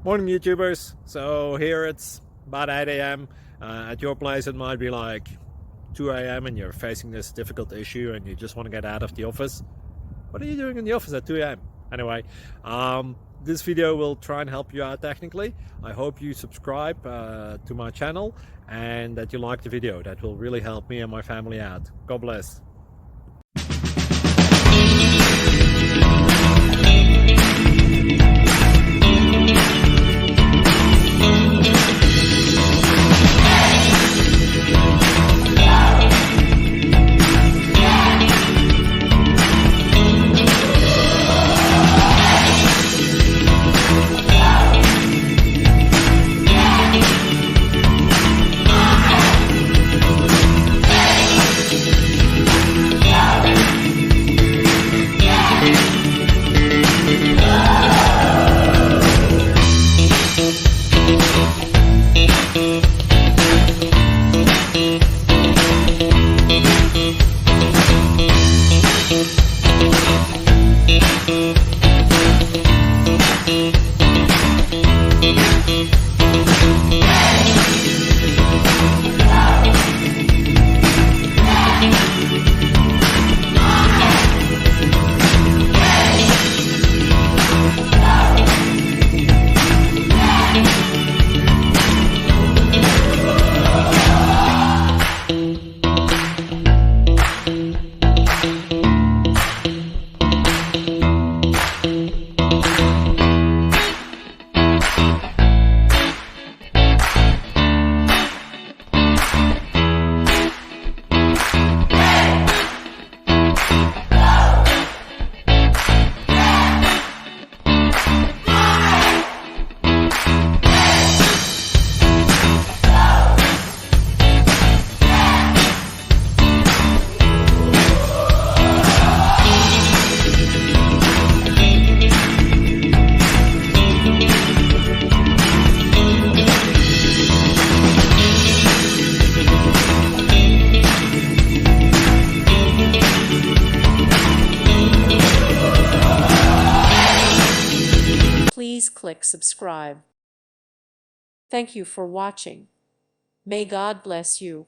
Morning YouTubers. So here it's about 8 a.m. At your place it might be like 2 a.m. and you're facing this difficult issue and you just want to get out of the office. What are you doing in the office at 2 a.m.? Anyway, this video will try and help you out technically. I hope you subscribe to my channel and that you like the video. That will really help me and my family out. God bless. Please click subscribe. Thank you for watching. May God bless you.